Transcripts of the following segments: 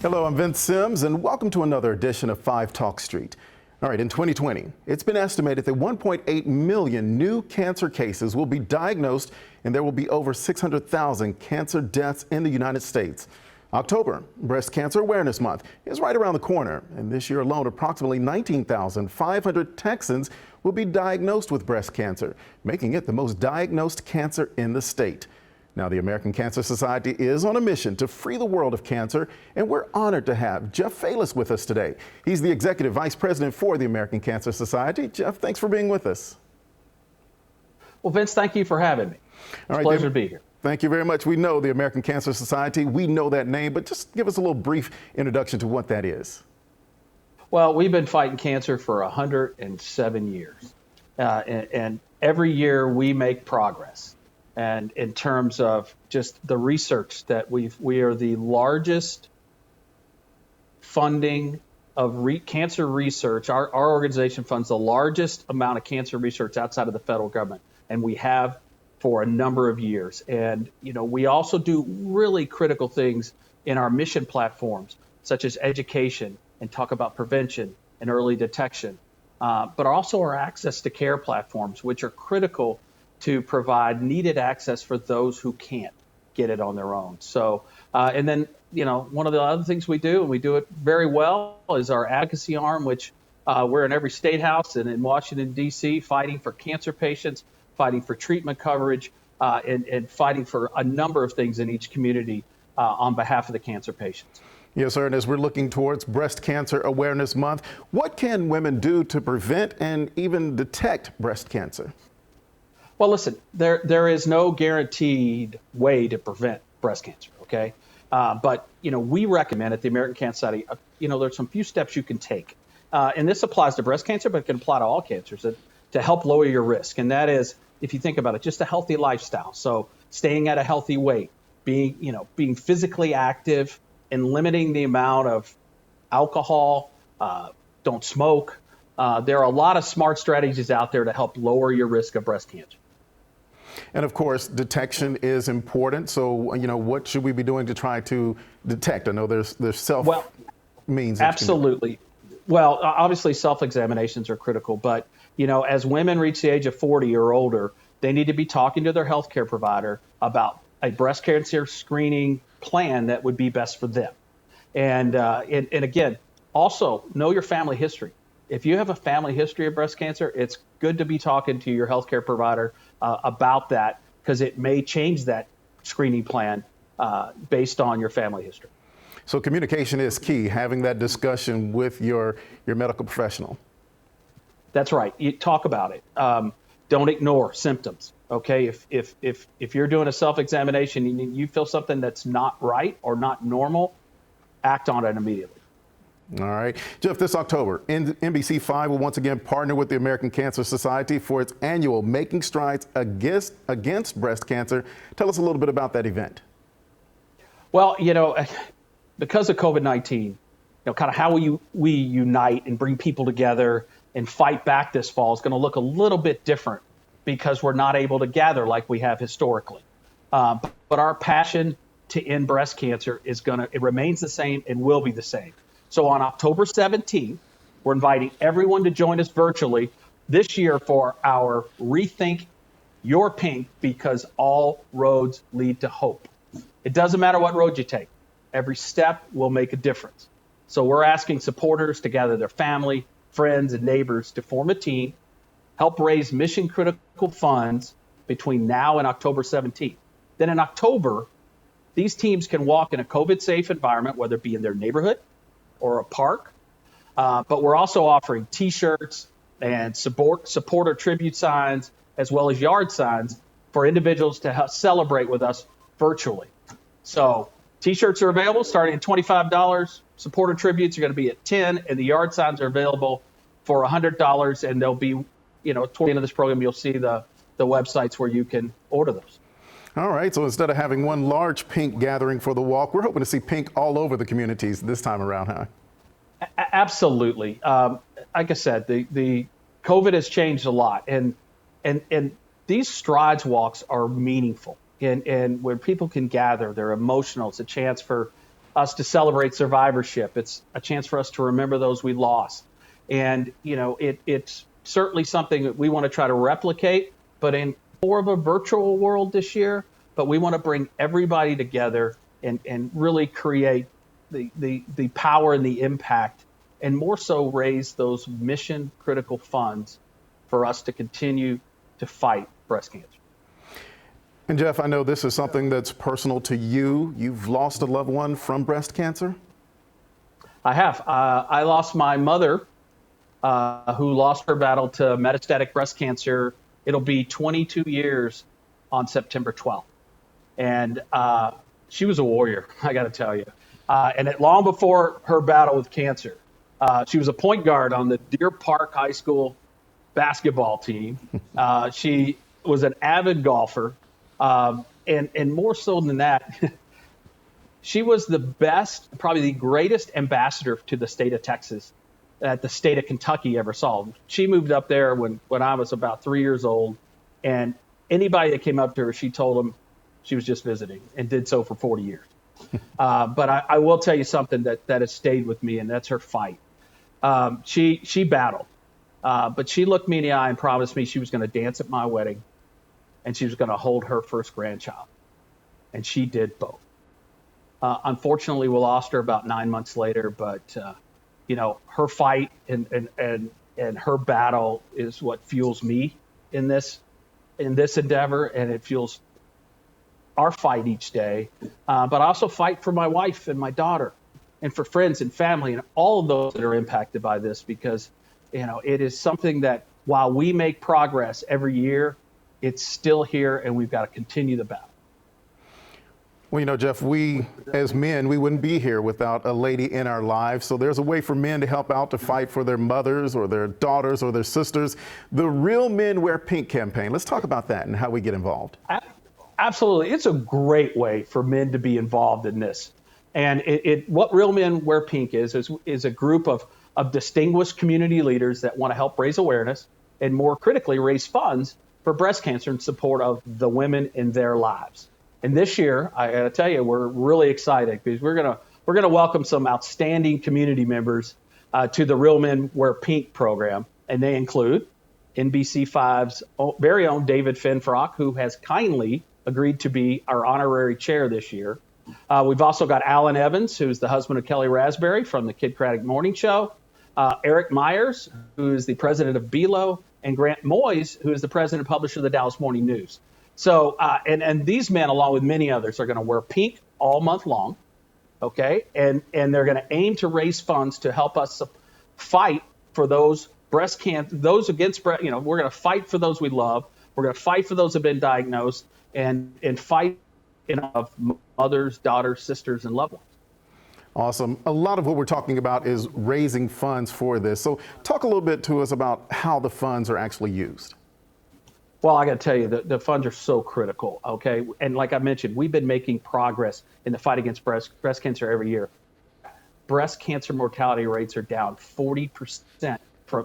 Hello, I'm Vince Sims, and welcome to another edition of 5 Talk Street. All right, in 2020, it's been estimated that 1.8 million new cancer cases will be diagnosed, and there will be over 600,000 cancer deaths in the United States. October, Breast Cancer Awareness Month, is right around the corner, and this year alone, approximately 19,500 Texans will be diagnosed with breast cancer, making it the most diagnosed cancer in the state. Now, the American Cancer Society is on a mission to free the world of cancer, and we're honored to have Jeff Feilis with us today. He's the Executive Vice President for the American Cancer Society. Jeff, thanks for being with us. Well, Vince, thank you for having me. It's a pleasure to be here. Thank you very much. We know the American Cancer Society. We know that name, but just give us a little brief introduction to what that is. Well, we've been fighting cancer for 107 years, and every year we make progress. And in terms of just the research that we are the largest funding of cancer research. Our organization funds the largest amount of cancer research outside of the federal government, and we have for a number of years. And we also do really critical things in our mission platforms, such as education and talk about prevention and early detection, but also our access to care platforms, which are critical to provide needed access for those who can't get it on their own. So, and then, one of the other things we do, and we do it very well, is our advocacy arm, which we're in every state house and in Washington, D.C., fighting for cancer patients, fighting for treatment coverage, and fighting for a number of things in each community on behalf of the cancer patients. Yes, sir. And as we're looking towards Breast Cancer Awareness Month, what can women do to prevent and even detect breast cancer? Well, listen, there is no guaranteed way to prevent breast cancer, okay? But, we recommend at the American Cancer Society, there's some few steps you can take. And this applies to breast cancer, but it can apply to all cancers to help lower your risk. And that is, if you think about it, just a healthy lifestyle. So staying at a healthy weight, being physically active and limiting the amount of alcohol, don't smoke. There are a lot of smart strategies out there to help lower your risk of breast cancer. And of course, detection is important. So, what should we be doing to try to detect? I know there's means. Absolutely. Well, obviously, self-examinations are critical. But, as women reach the age of 40 or older, they need to be talking to their healthcare provider about a breast cancer screening plan that would be best for them. And again, also know your family history. If you have a family history of breast cancer, it's good to be talking to your healthcare provider about that, because it may change that screening plan based on your family history. So communication is key, having that discussion with your medical professional. That's right. You talk about it. Don't ignore symptoms. Okay. If you're doing a self-examination and you feel something that's not right or not normal, act on it immediately. All right. Jeff, this October, NBC5 will once again partner with the American Cancer Society for its annual Making Strides Against Breast Cancer. Tell us a little bit about that event. Well, because of COVID-19, kind of how we unite and bring people together and fight back this fall is going to look a little bit different because we're not able to gather like we have historically. But our passion to end breast cancer it remains the same and will be the same. So on October 17th, we're inviting everyone to join us virtually this year for our Rethink Your Pink, because all roads lead to hope. It doesn't matter what road you take. Every step will make a difference. So we're asking supporters to gather their family, friends, and neighbors to form a team, help raise mission-critical funds between now and October 17th. Then in October, these teams can walk in a COVID-safe environment, whether it be in their neighborhood or a park, but we're also offering T-shirts and supporter tribute signs, as well as yard signs for individuals to help celebrate with us virtually. So T-shirts are available starting at $25. Supporter tributes are going to be at $10, and the yard signs are available for $100. And they'll be, toward the end of this program, you'll see the websites where you can order those. All right. So instead of having one large pink gathering for the walk, we're hoping to see pink all over the communities this time around, huh? Absolutely. Like I said, the COVID has changed a lot, and these strides walks are meaningful. And when people can gather, they're emotional. It's a chance for us to celebrate survivorship. It's a chance for us to remember those we lost. And, it's certainly something that we want to try to replicate, but in more of a virtual world this year. But we want to bring everybody together and really create the power and the impact, and more so raise those mission critical funds for us to continue to fight breast cancer. And Jeff, I know this is something that's personal to you. You've lost a loved one from breast cancer? I have. I lost my mother, who lost her battle to metastatic breast cancer. It'll be 22 years on September 12th. And she was a warrior, I got to tell you. Long before her battle with cancer, she was a point guard on the Deer Park High School basketball team. She was an avid golfer. And more so than that, she was the best, probably the greatest ambassador to the state of Texas that the state of Kentucky ever saw. She moved up there when I was about 3 years old, and anybody that came up to her, she told them she was just visiting, and did so for 40 years. But I will tell you something that has stayed with me, and that's her fight. She battled, but she looked me in the eye and promised me she was going to dance at my wedding, and she was going to hold her first grandchild. And she did both. Unfortunately, we lost her about 9 months later, but her fight and her battle is what fuels me in this endeavor, and it fuels our fight each day. But I also fight for my wife and my daughter, and for friends and family and all of those that are impacted by this, because it is something that, while we make progress every year, it's still here, and we've got to continue the battle. Well, Jeff, we as men, we wouldn't be here without a lady in our lives. So there's a way for men to help out, to fight for their mothers or their daughters or their sisters. The Real Men Wear Pink campaign. Let's talk about that and how we get involved. Absolutely. It's a great way for men to be involved in this. And what Real Men Wear Pink is a group of distinguished community leaders that want to help raise awareness and, more critically, raise funds for breast cancer in support of the women in their lives. And this year, I got to tell you, we're really excited because we're gonna welcome some outstanding community members to the Real Men Wear Pink program, and they include NBC5's very own David Finfrock, who has kindly agreed to be our honorary chair this year. We've also got Alan Evans, who's the husband of Kelly Raspberry from the Kid Craddock Morning Show, Eric Myers, who is the president of BELO, and Grant Moyes, who is the president and publisher of the Dallas Morning News. So, and these men, along with many others, are going to wear pink all month long, okay? And they're going to aim to raise funds to help us fight for those breast cancer, those against breast. We're going to fight for those we love. We're going to fight for those who have been diagnosed, and fight of mothers, daughters, sisters, and loved ones. Awesome. A lot of what we're talking about is raising funds for this. So, talk a little bit to us about how the funds are actually used. Well, I got to tell you, the funds are so critical, okay? And like I mentioned, we've been making progress in the fight against breast cancer every year. Breast cancer mortality rates are down 40%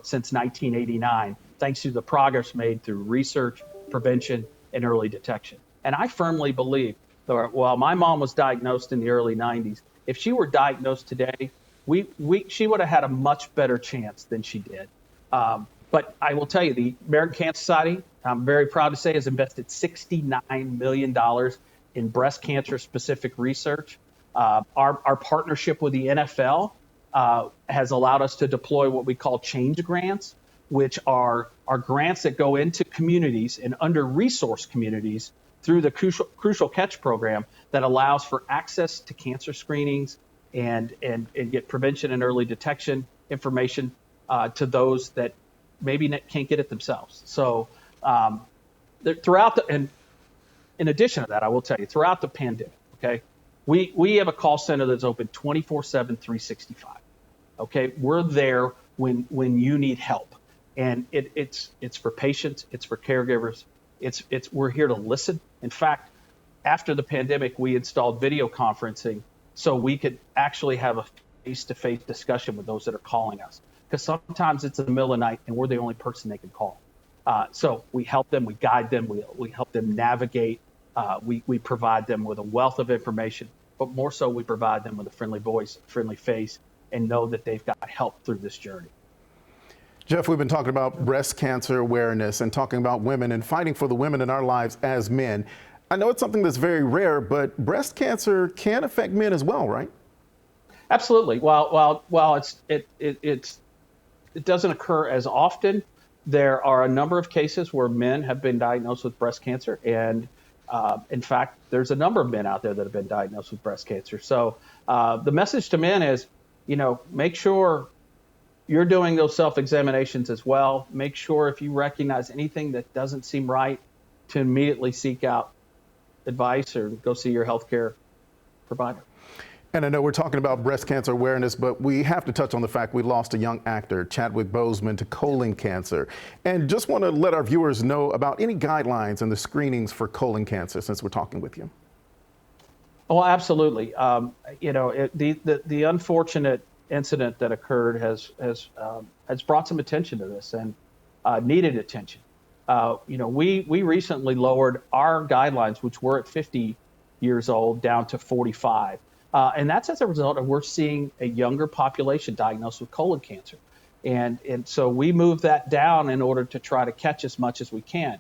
since 1989, thanks to the progress made through research, prevention, and early detection. And I firmly believe that while my mom was diagnosed in the early 90s, if she were diagnosed today, she would have had a much better chance than she did. But I will tell you, the American Cancer Society, I'm very proud to say, has invested $69 million in breast cancer specific research. Our partnership with the NFL has allowed us to deploy what we call change grants, which are grants that go into communities and under-resourced communities through the Crucial Catch program that allows for access to cancer screenings and get prevention and early detection information to those that maybe can't get it themselves. So and in addition to that, I will tell you, throughout the pandemic, okay, we have a call center that's open 24/7, 365. Okay, we're there when you need help, and it's for patients, it's for caregivers, we're here to listen. In fact, after the pandemic, we installed video conferencing so we could actually have a face-to-face discussion with those that are calling us, because sometimes it's in the middle of the night and we're the only person they can call. So we help them, we guide them, we help them navigate. We provide them with a wealth of information. but more so we provide them with a friendly voice, friendly face, and know that they've got help through this journey. Jeff, we've been talking about breast cancer awareness and talking about women and fighting for the women in our lives as men. I know it's something that's very rare, but breast cancer can affect men as well, right? Absolutely. While it doesn't occur as often, there are a number of cases where men have been diagnosed with breast cancer, and in fact, there's a number of men out there that have been diagnosed with breast cancer. So the message to men is, make sure you're doing those self-examinations as well. Make sure if you recognize anything that doesn't seem right, to immediately seek out advice or go see your healthcare provider. And I know we're talking about breast cancer awareness, but we have to touch on the fact we lost a young actor, Chadwick Boseman, to colon cancer. And just want to let our viewers know about any guidelines and the screenings for colon cancer since we're talking with you. Oh, absolutely. The unfortunate incident that occurred has brought some attention to this and needed attention. We recently lowered our guidelines, which were at 50 years old, down to 45. And that's as a result of we're seeing a younger population diagnosed with colon cancer. And so we moved that down in order to try to catch as much as we can.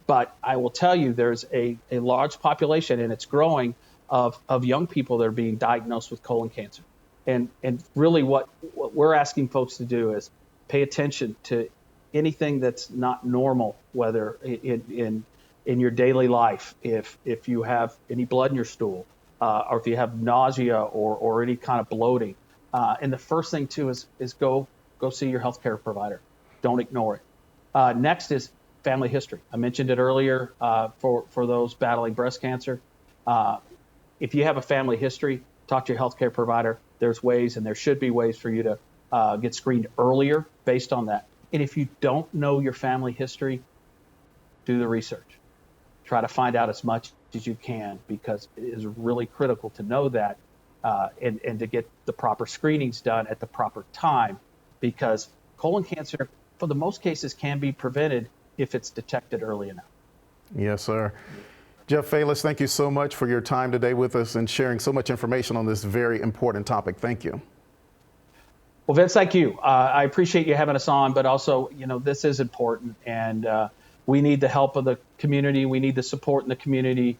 But I will tell you, there's a large population, and it's growing, of young people that are being diagnosed with colon cancer. And really what we're asking folks to do is pay attention to anything that's not normal, whether in your daily life, if you have any blood in your stool, or if you have nausea or any kind of bloating. And the first thing too is go see your healthcare provider. Don't ignore it. Next is family history. I mentioned it earlier for those battling breast cancer. If you have a family history, talk to your healthcare provider. There's ways, and there should be ways for you to get screened earlier based on that. And if you don't know your family history, do the research. Try to find out as much as you can, because it is really critical to know that and to get the proper screenings done at the proper time, because colon cancer, for the most cases, can be prevented if it's detected early enough. Yes, sir. Jeff Faylis, thank you so much for your time today with us and sharing so much information on this very important topic. Thank you. Well, Vince, thank you. I appreciate you having us on, but also, this is important, and we need the help of the community. We need the support in the community,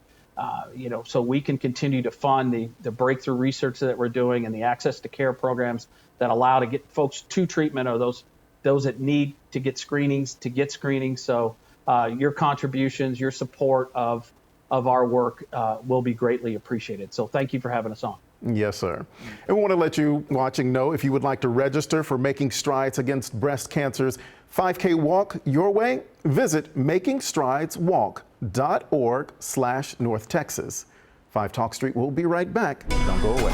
so we can continue to fund the breakthrough research that we're doing and the access to care programs that allow to get folks to treatment, or those that need to get screenings. So your contributions, your support of our work will be greatly appreciated. So thank you for having us on. Yes, sir. And we want to let you watching know, if you would like to register for Making Strides Against Breast Cancer's 5K Walk Your Way, visit makingstrideswalk.org/North Texas. 5 Talk Street will be right back. Don't go away.